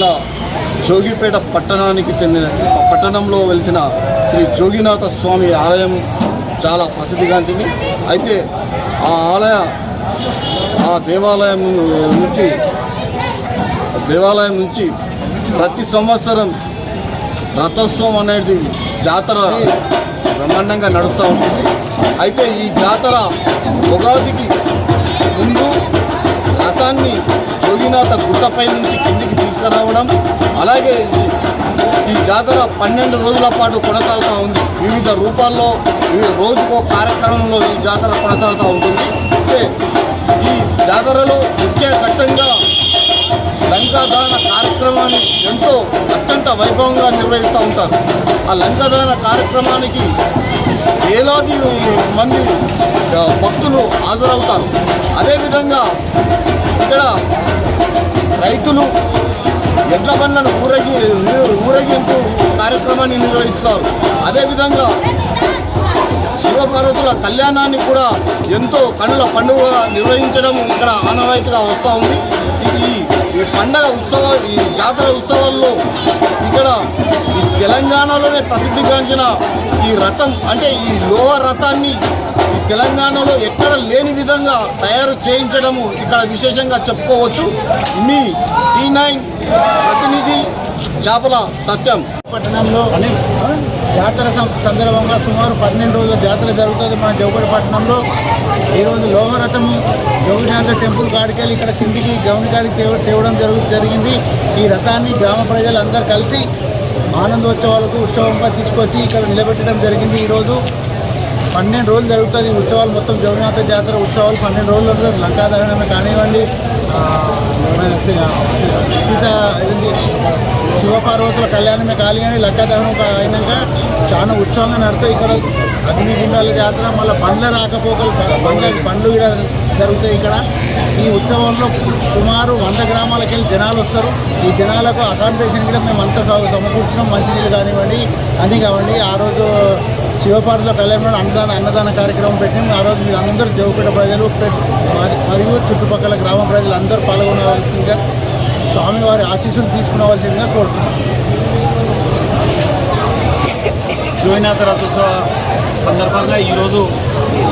జిల్లా జోగిపేట పట్టణానికి చెందిన పట్టణంలో వెలిసిన శ్రీ జోగినాథ స్వామి ఆలయం చాలా ప్రసిద్ధిగాంచింది. అయితే ఆ దేవాలయం నుంచి ప్రతి సంవత్సరం రథోత్సవం అనేది జాతర బ్రహ్మాండంగా నడుస్తూ ఉంటుంది. అయితే ఈ జాతర ఉగాదికి ముందు రథాన్ని జోగినాథ గుట్టపై నుంచి కిందికి తీసుకురావడం, అలాగే ఈ జాతర 12 రోజుల పాటు కొనసాగుతూ ఉంది. వివిధ రూపాల్లో రోజుకో కార్యక్రమంలో ఈ జాతర కొనసాగుతూ ఉంటుంది. అయితే ఈ జాతరలో ముఖ్య ఘట్టంగా లంకాదాన కార్యక్రమాన్ని అత్యంత వైభవంగా నిర్వహిస్తూ ఉంటారు. ఆ లంకాదాన కార్యక్రమానికి వేలాది మంది భక్తులు హాజరవుతారు. అదేవిధంగా ఇక్కడ రైతులు ఎడ్ల బండ్లను ఊరేగింపు కార్యక్రమాన్ని నిర్వహిస్తారు. అదేవిధంగా శివపార్వతుల కళ్యాణాన్ని కూడా ఎంతో కన్నుల పండుగగా నిర్వహించడం ఇక్కడ ఆనవాయితీగా వస్తూ ఉంది. ఈ జాతర ఉత్సవాల్లో ఇక్కడ ఈ తెలంగాణలోనే ప్రసిద్ధిగాంచిన ఈ రథం అంటే ఈ లోహ రథాన్ని ఈ తెలంగాణలో ఎక్కడ లేని విధంగా తయారు చేయించడము ఇక్కడ విశేషంగా చెప్పుకోవచ్చు. మీ T9 ప్రతినిధి చాపల సత్యం. పట్టణంలో జాతర సందర్భంగా సుమారు 12 రోజుల జాతర జరుగుతుంది మన జోగిపేట పట్టణంలో. ఈరోజు లోహరథము జోగినాథ టెంపుల్ కాడికెళ్ళి ఇక్కడ కిందికి గౌని కాడికి తేవడం జరిగింది. ఈ రథాన్ని గ్రామ ప్రజలందరూ కలిసి ఆనందోత్సవాలకు ఉత్సవంగా తీసుకొచ్చి ఇక్కడ నిలబెట్టడం జరిగింది. ఈరోజు 12 రోజులు జరుగుతుంది ఈ ఉత్సవాలు. మొత్తం జోగినాథ జాతర ఉత్సవాలు 12 రోజులు ఉంటుంది. లంకాదహనమే కానివ్వండి, శివపార్వతుల కళ్యాణమే కానివ్వండి, లంకాదహనం అయినాక చాలా ఉత్సవంగా నడుతాయి. ఇక్కడ అగ్నిగుండాల జాతర, మళ్ళీ బండ్ల రాకపోకలు బండ్లు కూడా జరుగుతాయి ఇక్కడ. ఈ ఉత్సవంలో సుమారు 100 గ్రామాలకు వెళ్ళి జనాలు వస్తారు. ఈ జనాలకు అకామిడేషన్ కూడా మేము అంతా సమకూర్చినాం. మంచినీళ్ళు కానివ్వండి అన్నీ కావండి. ఆ రోజు శివపార్వతుల కళ్యాణంలో అన్నదాన కార్యక్రమం పెట్టినాం. ఆ రోజు మీరు అందరూ జోగిపేట ప్రజలు మరియు చుట్టుపక్కల గ్రామ ప్రజలు అందరూ పాల్గొనవలసిందిగా, స్వామివారి ఆశీస్సులు తీసుకునవలసిందిగా కోరుతున్నాం. జోగినాథ రథోత్సవ సందర్భంగా ఈరోజు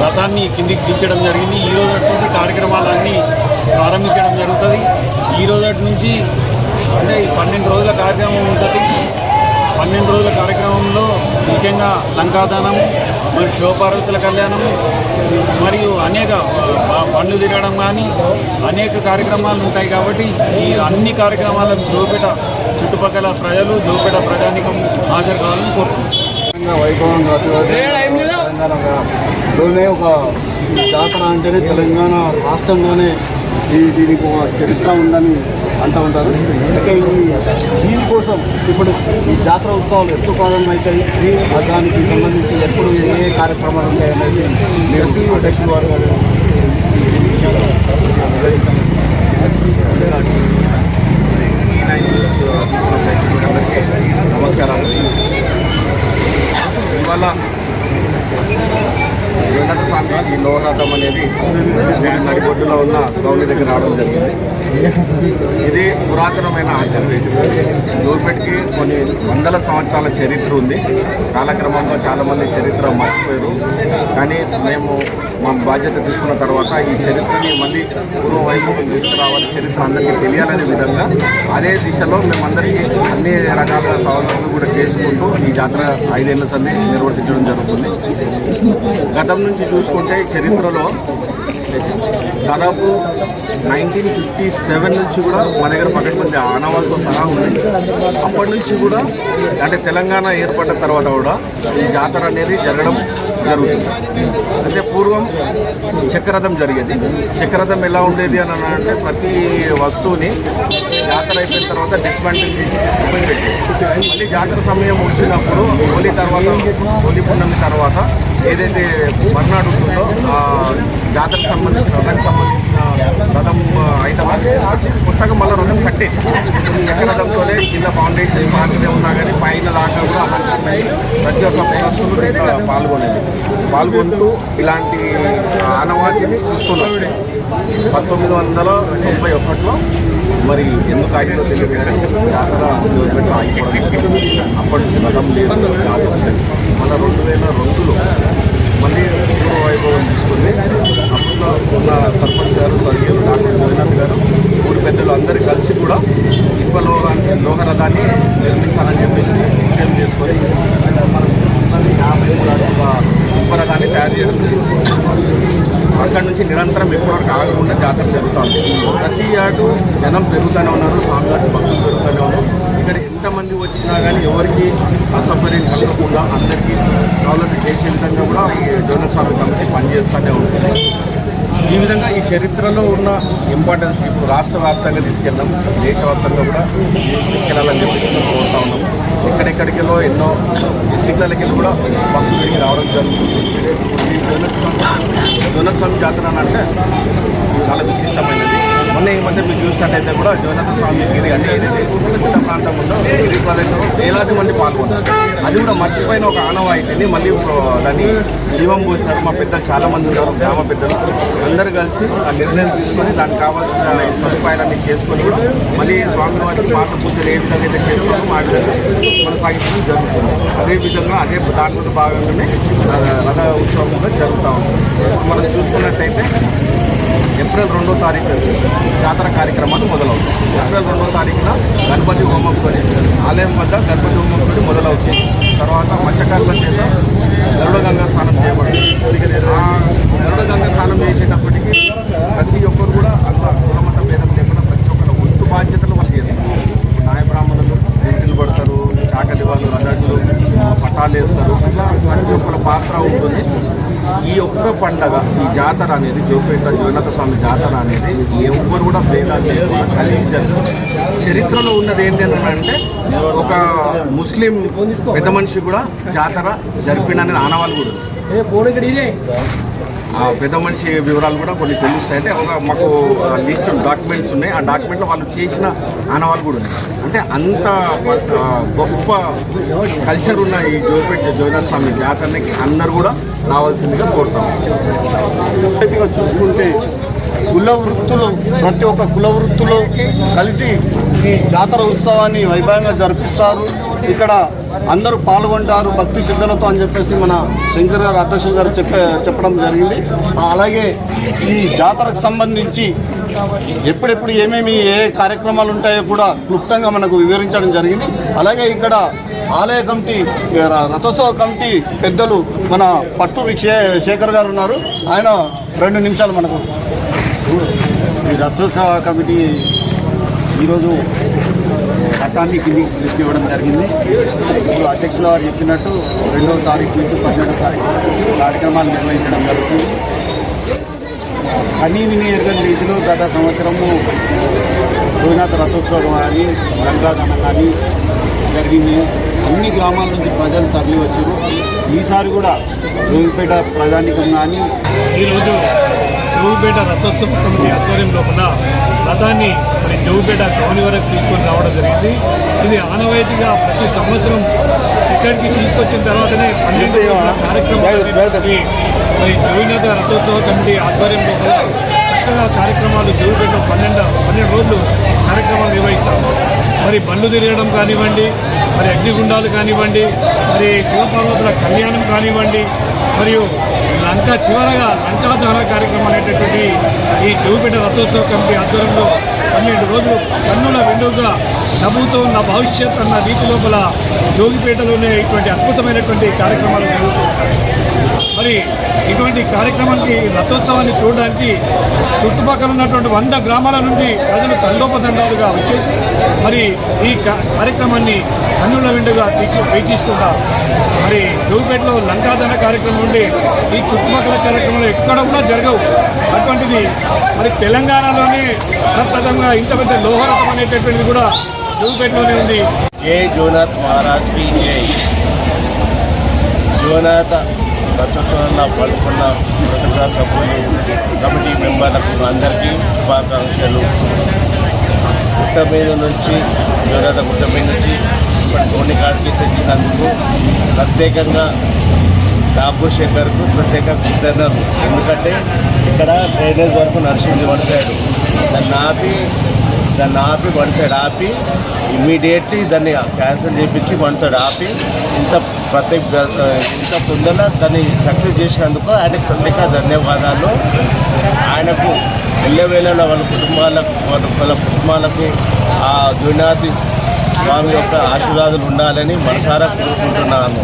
రథాన్ని కిందికి దించడం జరిగింది. ఈ రోజు అటువంటి కార్యక్రమాలన్నీ ప్రారంభించడం జరుగుతుంది. ఈ రోజు నుంచి అంటే 12 రోజుల కార్యక్రమం ఉంటుంది. 12 రోజుల కార్యక్రమంలో ముఖ్యంగా లంకాదానం మరియు శివపార్వతుల కళ్యాణం మరియు అనేక పండ్లు తిరగడం కానీ అనేక కార్యక్రమాలు ఉంటాయి. కాబట్టి ఈ అన్ని కార్యక్రమాలకు జోగిపేట చుట్టుపక్కల ప్రజలు, జోగిపేట ప్రజానికం హాజరు కావాలని కోరుతున్నాం. వైభవంగా తెలంగాణలోనే ఒక జాతర అంటేనే తెలంగాణ రాష్ట్రంలోనే దీనికి ఒక చరిత్ర ఉందని అంటూ ఉంటారు. అయితే దీనికోసం ఇప్పుడు ఈ జాతర ఉత్సవాలు ఎప్పుడు ప్రారంభమవుతాయి, దానికి సంబంధించి ఎప్పుడు ఏ కార్యక్రమాలు ఉంటాయనేది మీరు అధ్యక్షుల వారు నమస్కారాలు. ఇవాళ జగన్నాథ స్వామి ఈ లోహరథం అనేది నడిబొడ్డులో ఉన్న గౌని దగ్గర రావడం జరిగింది. ఇది పురాతనమైన ఆచారం. జోగిపేటకి కొన్ని వందల సంవత్సరాల చరిత్ర ఉంది. కాలక్రమంలో చాలామంది చరిత్ర మర్చిపోయారు. కానీ మేము మా బాధ్యత తీసుకున్న తర్వాత ఈ చరిత్రని మళ్ళీ పూర్వవైభవం తీసుకురావాలి, చరిత్ర అందరికీ తెలియాలనే విధంగా అదే దిశలో మేమందరికీ అన్ని రకాల సవాళ్ళను కూడా చేసుకుంటూ ఈ జాతర 5 ఏళ్ల సంది నిర్వర్తించడం జరుగుతుంది. గతం నుంచి చూసుకుంటే చరిత్రలో దాదాపు 1957 నుంచి కూడా మా దగ్గర 12 మంది ఆనవాళ్ళతో సహా ఉన్నాయి. అప్పటి నుంచి కూడా అంటే తెలంగాణ ఏర్పడిన తర్వాత కూడా ఈ జాతర అనేది జరగడం జరుగుతుంది. అంటే పూర్వం చక్రరథం జరిగేది. చక్రరథం ఎలా ఉండేది అని అంటే ప్రతి వస్తువుని జాతర అయిపోయిన తర్వాత డిస్మాంటిల్ చేసి పెట్టేది. మళ్ళీ జాతర సమయం వచ్చినప్పుడు హోలీ పున్నమి తర్వాత ఏదైతే మర్నాడు ఉంటుందో ఆ జాతరకు సంబంధించిన రథానికి సంబంధించిన రథం ఐటమ్ కొత్తగా మళ్ళీ రథం చక్రదంతోనే కింద ఫౌండేషన్ పాతదే ఉన్నా కానీ పైన దాకా కూడా అలాంటి ప్రతి ఒక్క ప్రదర్శనలు పాల్గొంటూ ఇలాంటి ఆనవాతిని చూస్తున్నారు. 1991లో మరి ఎందుకు ఆగిలో తెలియదు జాతర ఆగిపోవడం అప్పటి నుంచి రథం లేదు. మన 2002లో మళ్ళీ పూర్వ వైభవం తీసుకుంది. అప్పట్లో ఉన్న సర్పంచ్ గారు స్వర్గీయులు డాక్టర్ జగన్నాథ్ గారు ఊరి పెద్దలు అందరూ కలిసి కూడా ఇప్పలో లోహరథాన్ని నిర్మించాలని చెప్పేసి నిశ్చయం చేసుకొని మనం 53 ఇప్పరథాన్ని తయారు చేయడం జరిగింది. అక్కడి నుంచి నిరంతరం ఎప్పటివరకు ఆగకుండా జాతర జరుగుతుంది. ప్రతి ఏడు జనం పెరుగుతూనే ఉన్నారు, స్వామివారి భక్తులు పెరుగుతూనే ఉన్నారు. ఇక్కడ ఎంతమంది వచ్చినా కానీ ఎవరికి అసౌకర్యం కలగకుండా అందరికీ సౌలభ్యం చేసే విధంగా కూడా ఈ జోనల్ స్వామి కమిటీ పనిచేస్తూనే ఉంటుంది. ఈ విధంగా ఈ చరిత్రలో ఉన్న ఇంపార్టెన్స్ ఇప్పుడు రాష్ట్ర వ్యాప్తంగా తీసుకెళ్ళాం, దేశవ్యాప్తంగా కూడా తీసుకెళ్లాలని చెప్పేసి మేము కోరుతా ఉన్నాము. ఎక్కడెక్కడికెళ్ళో ఎన్నో డిస్ట్రిక్ట్లకి వెళ్ళి కూడా భక్తులు తిరిగి రావడం జరుగుతుంది. ఈ జోనల్ స్వామి జాతర అంటే చాలా విశిష్టమైనది. మొన్న ఈ మధ్య మీరు చూసినట్టయితే కూడా జగన్నాథ స్వామి గిరి అంటే ఏదైతే చిన్న ప్రాంతం ఉందో గిరి ప్రదేశంలో వేలాది మంది పాల్గొన్నారు. అది కూడా మర్చిపోయిన ఒక ఆనవాయితీని మళ్ళీ దాన్ని జీవం పోసినారు. మా పెద్దలు చాలామంది ఉన్నారు, గ్రామ పెద్దలు అందరూ కలిసి ఆ నిర్ణయం తీసుకొని దానికి కావాల్సిన సదుపాయాలన్నీ చేసుకొని కూడా మళ్ళీ స్వామివారికి పాత పూజలు ఏ విధంగా అయితే చేసుకోవడం ఆ విధంగా కొనసాగించడం జరుగుతుంది. అదేవిధంగా అదే దాంట్లో భాగంగానే రథ ఉత్సవం కూడా జరుగుతూ ఉంది. మనం చూసుకున్నట్టయితే ఏప్రిల్ 2వ తారీఖు జాతర కార్యక్రమాలు మొదలవుతాయి. ఏప్రిల్ 2వ తారీఖున గణపతి హోమంతో ఆలయం వద్ద గణపతి హోమంతో మొదలవుతాయి. తర్వాత మత్స్యకారుల చేత గరుడగంగా స్నానం చేయబడుతుంది. ఆ గరుడగంగా స్నానం చేసేటప్పటికీ ప్రతి ఒక్కరు కూడా అంత కులమత భేదం లేకుండా ప్రతి ఒక్కరు వంతు బాధ్యతలు వాళ్ళు చేస్తారు. నాయ బ్రాహ్మణులు ఇంటిలు పడతారు, చాకలి వాళ్ళు రథాలు పటాలు వేస్తారు. ప్రతి ఒక్కరి పాత్ర ఉంటుంది. ఈ ఒక్క పండగ ఈ జాతర అనేది జోపేట జగన్నాథ స్వామి జాతర అనేది ఎవరు కూడా భేదాలు లేకుండా కలిసి జరుగుతుంది. చరిత్రలో ఉన్నది ఏంటంటే ఒక ముస్లిం పెద్ద మనిషి కూడా జాతర జరిపిననే ఆనవాళ్ళు కూడా ఆ పెద్ద మనిషి వివరాలు కూడా కొన్ని తెలుస్తాయి. అంటే ఒక మాకు లిస్ట్ డాక్యుమెంట్స్ ఉన్నాయి. ఆ డాక్యుమెంట్లో వాళ్ళు చేసిన ఆనవాళ్ళు కూడా ఉన్నాయి. అంటే అంత గొప్ప కల్చర్ ఉన్న ఈ జోపేట జగన్నాథ స్వామి జాతరకి అందరూ కూడా రావాల్సిందిగా కోరుతాం. చూసుకుంటే కుల వృత్తులు ప్రతి ఒక్క కుల వృత్తులు కలిసి ఈ జాతర ఉత్సవాన్ని వైభవంగా జరిపిస్తారు. ఇక్కడ అందరూ పాల్గొంటారు భక్తి శ్రద్ధలతో అని చెప్పేసి మన శంకర్ గారు అధ్యక్షులు గారు చెప్పడం జరిగింది. అలాగే ఈ జాతరకు సంబంధించి ఎప్పుడెప్పుడు ఏమేమి ఏ కార్యక్రమాలు ఉంటాయో కూడా క్లుప్తంగా మనకు వివరించడం జరిగింది. అలాగే ఇక్కడ ఆలయ కమిటీ రథోత్సవ కమిటీ పెద్దలు మన పట్టూరి శేఖర్ గారు ఉన్నారు. ఆయన 2 నిమిషాలు మనకు. ఈ రథోత్సవ కమిటీ ఈరోజు రథాన్ని కిందికి తీసుకువడం జరిగింది. ఇప్పుడు అధ్యక్షుల వారు చెప్పినట్టు 2వ తారీఖు నుంచి 12వ తారీఖు కార్యక్రమాలు నిర్వహించడం జరుగుతుంది. అన్నీ వినియోగం రీతిలో గత సంవత్సరము జగన్నాథ రథోత్సవం కానీ గంగాధనం కానీ జరిగింది. అన్ని గ్రామాల నుంచి ప్రజలు తరలి వచ్చారు. ఈసారి కూడా జోగిపేట ప్రజానికం కానీ ఈరోజు జోగిపేట రథోత్సవ కమిటీ ఆధ్వర్యం లోపల రథాన్ని జోగిపేట గౌని వరకు తీసుకొని రావడం జరిగింది. ఇది ఆనవాయితీగా ప్రతి సంవత్సరం ఇక్కడికి తీసుకొచ్చిన తర్వాతనే 12 కార్యక్రమాలు జోగినాథ రథోత్సవ కమిటీ ఆధ్వర్యం లోపల చక్కగా కార్యక్రమాలు జోగిపేట 12 రోజులు కార్యక్రమాలు నిర్వహిస్తాము. మరి బండ్లు తిరగడం కానివ్వండి, మరి అగ్నిగుండాలు కానివ్వండి, మరి శివపార్వతుల కళ్యాణం కానివ్వండి, మరియు చివరగా లంకా దహన కార్యక్రమం అనేటటువంటి ఈ జోగిపేట రథోత్సవ కమిటీ ఆధ్వర్యంలో 12 రోజులు కన్నుల విందుగా నవ్వుతో ఉన్న భవిష్యత్ అన్న రీతి లోపల జోగిపేటలోనే ఇటువంటి అద్భుతమైనటువంటి కార్యక్రమాలు జరుగుతూ ఉంటాయి. మరి ఇటువంటి కార్యక్రమానికి రథోత్సవాన్ని చూడడానికి చుట్టుపక్కల ఉన్నటువంటి 100 గ్రామాల నుండి ప్రజలు తండోపతండాలుగా వచ్చేసి మరి ఈ కార్యక్రమాన్ని కన్నుల విందుగా వీక్షిస్తున్నారు. మరి జోగిపేటలో లంకాదహన కార్యక్రమం నుండి ఈ చుట్టుపక్కల కార్యక్రమాలు ఎక్కడ కూడా జరగవు. అటువంటిది మరి తెలంగాణలోనే ప్రప్రథంగా ఇంత పెద్ద లోహరథం అనేటటువంటిది కూడా జోగిపేటలోనే ఉంది. జై జగన్నాథ్ మహారాజ్కి జై. జగన్నాథ రథోత్సవంలో పాల్గొన్న ప్రజా సభ్యులు కమిటీ మెంబర్లకు అందరికీ శుభాకాంక్షలు. మీద నుంచి జోనాథ గుట్ట మీద నుంచి ధోని కాడికి తెచ్చినందుకు ప్రత్యేకంగా ఠాకూర్ శేఖర్కు ప్రత్యేక కృతజ్ఞతలు. ఎందుకంటే ఇక్కడ డ్రైనేజ్ వరకు నడిచింది వన్ సైడ్, దాన్ని ఆపి వన్ సైడ్ ఆపి ఇమ్మీడియట్లీ దాన్ని క్యాన్సిల్ చేయించి వన్ సైడ్ ఆపి ఇంత తొందరగా దాన్ని సక్సెస్ చేసినందుకు ఆయనకు ప్రత్యేక ధన్యవాదాలు. ఆయనకు ఎల్లవేళలో వాళ్ళ కుటుంబాలకు ఆ జగన్నాథ్ స్వామి యొక్క ఆశీర్వాదాలు ఉండాలని మనసారా కోరుకుంటున్నాను.